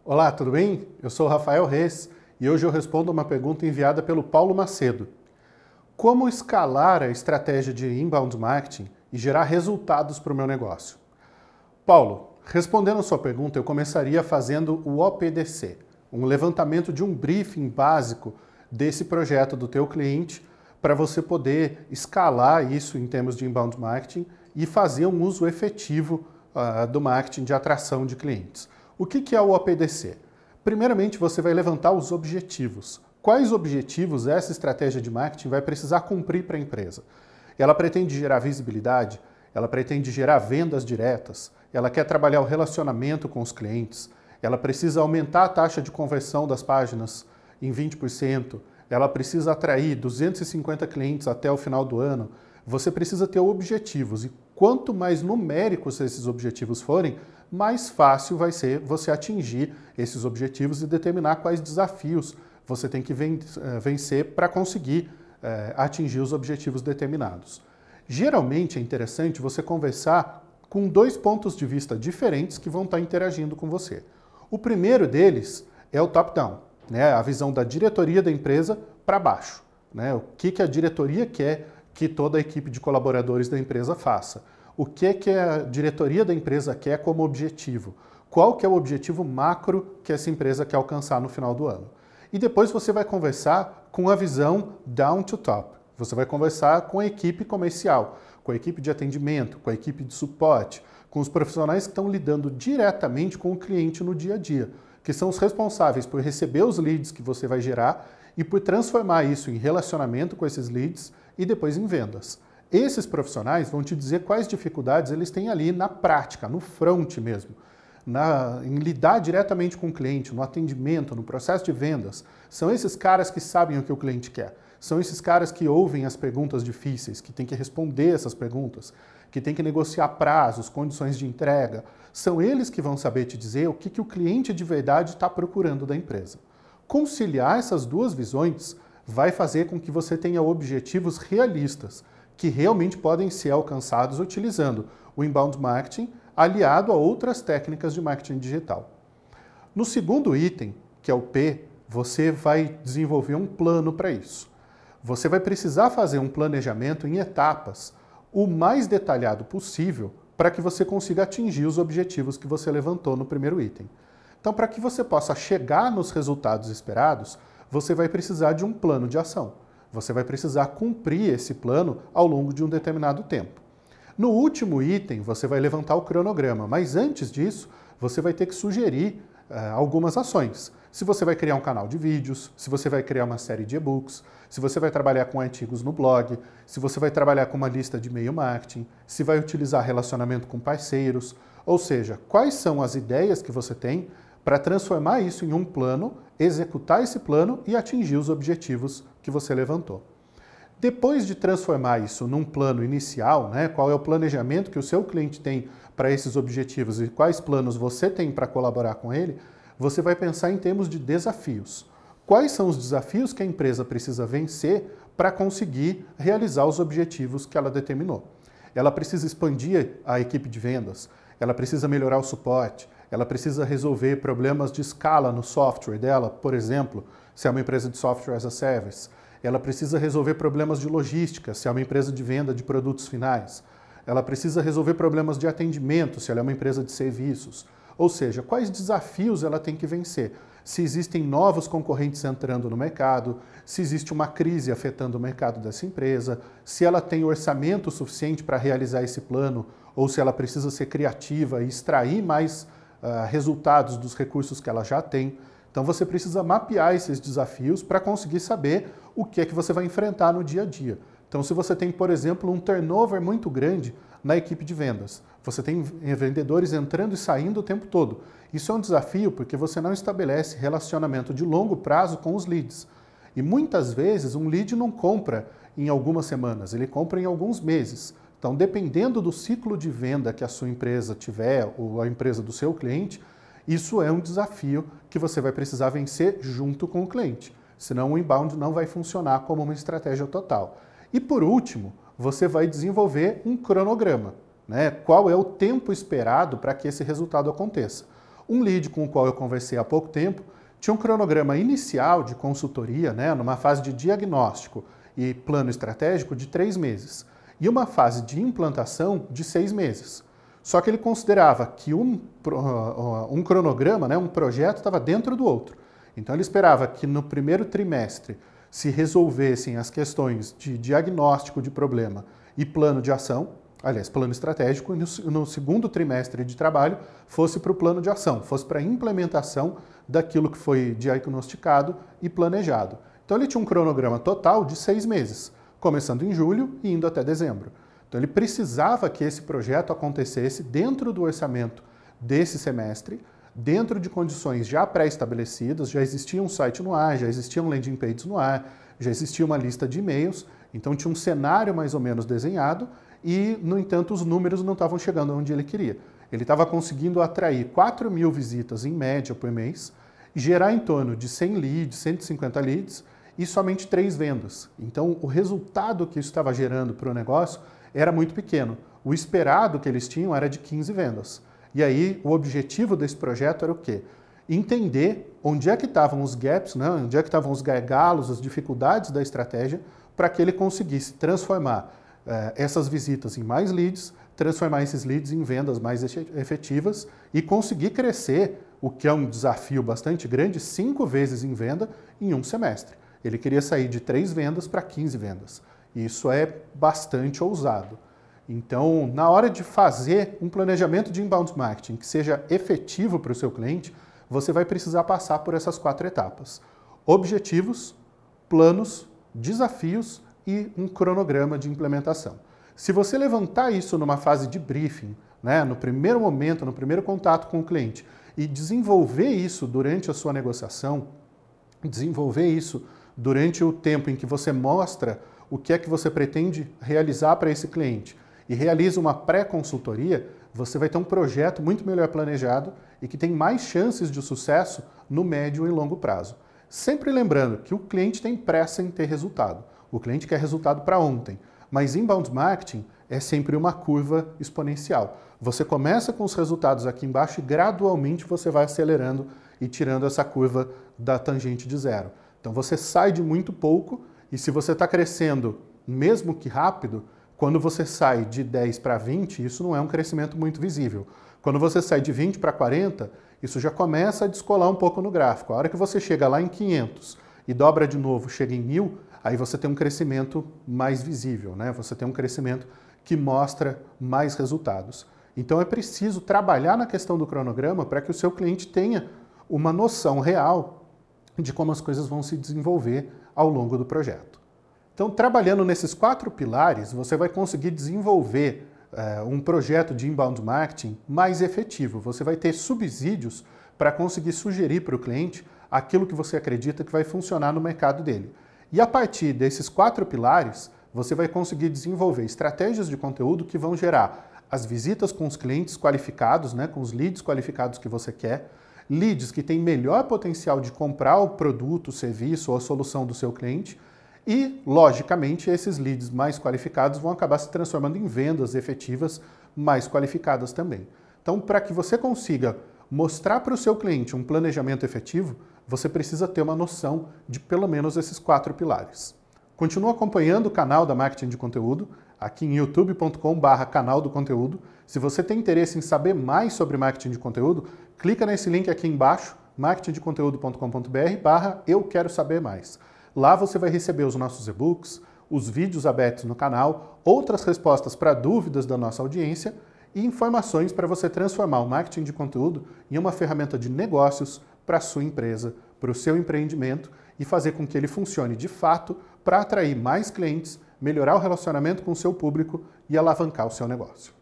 Olá, tudo bem? Eu sou o Rafael Reis e hoje eu respondo uma pergunta enviada pelo Paulo Macedo. Como escalar a estratégia de inbound marketing e gerar resultados para o meu negócio? Paulo, respondendo a sua pergunta, eu começaria fazendo o OPDC, um levantamento de um briefing básico desse projeto do teu cliente para você poder escalar isso em termos de inbound marketing e fazer um uso efetivo do marketing de atração de clientes. O que é o OPDC? Primeiramente, você vai levantar os objetivos. Quais objetivos essa estratégia de marketing vai precisar cumprir para a empresa? Ela pretende gerar visibilidade? Ela pretende gerar vendas diretas? Ela quer trabalhar o relacionamento com os clientes? Ela precisa aumentar a taxa de conversão das páginas em 20%? Ela precisa atrair 250 clientes até o final do ano? Você precisa ter objetivos e quanto mais numéricos esses objetivos forem, mais fácil vai ser você atingir esses objetivos e determinar quais desafios você tem que vencer para conseguir atingir os objetivos determinados. Geralmente é interessante você conversar com dois pontos de vista diferentes que vão estar interagindo com você. O primeiro deles é o top-down, né? A visão da diretoria da empresa para baixo, né? O que a diretoria quer que toda a equipe de colaboradores da empresa faça. O que a diretoria da empresa quer como objetivo? Qual que é o objetivo macro que essa empresa quer alcançar no final do ano? E depois você vai conversar com a visão down to top. Você vai conversar com a equipe comercial, com a equipe de atendimento, com a equipe de suporte, com os profissionais que estão lidando diretamente com o cliente no dia a dia, que são os responsáveis por receber os leads que você vai gerar e por transformar isso em relacionamento com esses leads e depois em vendas. Esses profissionais vão te dizer quais dificuldades eles têm ali na prática, no front mesmo, em lidar diretamente com o cliente, no atendimento, no processo de vendas. São esses caras que sabem o que o cliente quer. São esses caras que ouvem as perguntas difíceis, que têm que responder essas perguntas, que têm que negociar prazos, condições de entrega. São eles que vão saber te dizer o que o cliente de verdade está procurando da empresa. Conciliar essas duas visões vai fazer com que você tenha objetivos realistas, que realmente podem ser alcançados utilizando o inbound marketing aliado a outras técnicas de marketing digital. No segundo item, que é o P, você vai desenvolver um plano para isso. Você vai precisar fazer um planejamento em etapas, o mais detalhado possível, para que você consiga atingir os objetivos que você levantou no primeiro item. Então, para que você possa chegar nos resultados esperados, você vai precisar de um plano de ação. Você vai precisar cumprir esse plano ao longo de um determinado tempo. No último item, você vai levantar o cronograma, mas antes disso, você vai ter que sugerir algumas ações. Se você vai criar um canal de vídeos, se você vai criar uma série de e-books, se você vai trabalhar com artigos no blog, se você vai trabalhar com uma lista de e-mail marketing, se vai utilizar relacionamento com parceiros, ou seja, quais são as ideias que você tem para transformar isso em um plano, executar esse plano e atingir os objetivos que você levantou. Depois de transformar isso num plano inicial, né, qual é o planejamento que o seu cliente tem para esses objetivos e quais planos você tem para colaborar com ele, você vai pensar em termos de desafios. Quais são os desafios que a empresa precisa vencer para conseguir realizar os objetivos que ela determinou? Ela precisa expandir a equipe de vendas, ela precisa melhorar o suporte, ela precisa resolver problemas de escala no software dela, por exemplo, se é uma empresa de software as a service. Ela precisa resolver problemas de logística, se é uma empresa de venda de produtos finais. Ela precisa resolver problemas de atendimento, se ela é uma empresa de serviços. Ou seja, quais desafios ela tem que vencer? Se existem novos concorrentes entrando no mercado, se existe uma crise afetando o mercado dessa empresa, se ela tem orçamento suficiente para realizar esse plano, ou se ela precisa ser criativa e extrair mais resultados dos recursos que ela já tem. Então você precisa mapear esses desafios para conseguir saber o que é que você vai enfrentar no dia a dia. Então se você tem, por exemplo, um turnover muito grande na equipe de vendas, você tem vendedores entrando e saindo o tempo todo. Isso é um desafio porque você não estabelece relacionamento de longo prazo com os leads. E muitas vezes um lead não compra em algumas semanas, ele compra em alguns meses. Então, dependendo do ciclo de venda que a sua empresa tiver ou a empresa do seu cliente, isso é um desafio que você vai precisar vencer junto com o cliente. Senão o inbound não vai funcionar como uma estratégia total. E por último, você vai desenvolver um cronograma, né? Qual é o tempo esperado para que esse resultado aconteça? Um lead com o qual eu conversei há pouco tempo tinha um cronograma inicial de consultoria, né, numa fase de diagnóstico e plano estratégico de 3 meses, e uma fase de implantação de 6 meses. Só que ele considerava que um cronograma, né, um projeto, estava dentro do outro. Então ele esperava que no primeiro trimestre se resolvessem as questões de diagnóstico de problema e plano de ação, aliás, plano estratégico, e no segundo trimestre de trabalho fosse para o plano de ação, fosse para a implementação daquilo que foi diagnosticado e planejado. Então ele tinha um cronograma total de 6 meses, começando em julho e indo até dezembro. Então ele precisava que esse projeto acontecesse dentro do orçamento desse semestre, dentro de condições já pré-estabelecidas, já existia um site no ar, já existiam landing pages no ar, já existia uma lista de e-mails, então tinha um cenário mais ou menos desenhado e, no entanto, os números não estavam chegando onde ele queria. Ele estava conseguindo atrair 4.000 visitas em média por mês, gerar em torno de 100 leads, 150 leads e somente 3 vendas. Então, o resultado que isso estava gerando para o negócio era muito pequeno. O esperado que eles tinham era de 15 vendas. E aí, o objetivo desse projeto era o quê? Entender onde é que estavam os gaps, né? Onde é que estavam os gargalos, as dificuldades da estratégia, para que ele conseguisse transformar essas visitas em mais leads, transformar esses leads em vendas mais efetivas e conseguir crescer, o que é um desafio bastante grande, 5 vezes em venda em um semestre. Ele queria sair de 3 vendas para 15 vendas. Isso é bastante ousado. Então, na hora de fazer um planejamento de inbound marketing que seja efetivo para o seu cliente, você vai precisar passar por essas 4 etapas: objetivos, planos, desafios e um cronograma de implementação. Se você levantar isso numa fase de briefing, né, no primeiro momento, no primeiro contato com o cliente, e desenvolver isso durante a sua negociação, desenvolver isso durante o tempo em que você mostra o que é que você pretende realizar para esse cliente e realiza uma pré-consultoria, você vai ter um projeto muito melhor planejado e que tem mais chances de sucesso no médio e longo prazo. Sempre lembrando que o cliente tem pressa em ter resultado. O cliente quer resultado para ontem, mas inbound marketing é sempre uma curva exponencial. Você começa com os resultados aqui embaixo e gradualmente você vai acelerando e tirando essa curva da tangente de zero. Então você sai de muito pouco e se você está crescendo, mesmo que rápido, quando você sai de 10 para 20, isso não é um crescimento muito visível. Quando você sai de 20 para 40, isso já começa a descolar um pouco no gráfico. A hora que você chega lá em 500 e dobra de novo, chega em 1.000, aí você tem um crescimento mais visível, né? Você tem um crescimento que mostra mais resultados. Então é preciso trabalhar na questão do cronograma para que o seu cliente tenha uma noção real de como as coisas vão se desenvolver ao longo do projeto. Então, trabalhando nesses 4 pilares, você vai conseguir desenvolver um projeto de inbound marketing mais efetivo. Você vai ter subsídios para conseguir sugerir para o cliente aquilo que você acredita que vai funcionar no mercado dele. E a partir desses 4 pilares, você vai conseguir desenvolver estratégias de conteúdo que vão gerar as visitas com os clientes qualificados, né, com os leads qualificados que você quer, leads que têm melhor potencial de comprar o produto, o serviço ou a solução do seu cliente e, logicamente, esses leads mais qualificados vão acabar se transformando em vendas efetivas mais qualificadas também. Então, para que você consiga mostrar para o seu cliente um planejamento efetivo, você precisa ter uma noção de pelo menos esses 4 pilares. Continua acompanhando o canal da Marketing de Conteúdo, aqui em youtube.com/canal do conteúdo. Se você tem interesse em saber mais sobre marketing de conteúdo, clica nesse link aqui embaixo, marketingdeconteúdo.com.br/eu quero saber mais. Lá você vai receber os nossos e-books, os vídeos abertos no canal, outras respostas para dúvidas da nossa audiência e informações para você transformar o marketing de conteúdo em uma ferramenta de negócios para a sua empresa, para o seu empreendimento e fazer com que ele funcione de fato para atrair mais clientes, melhorar o relacionamento com o seu público e alavancar o seu negócio.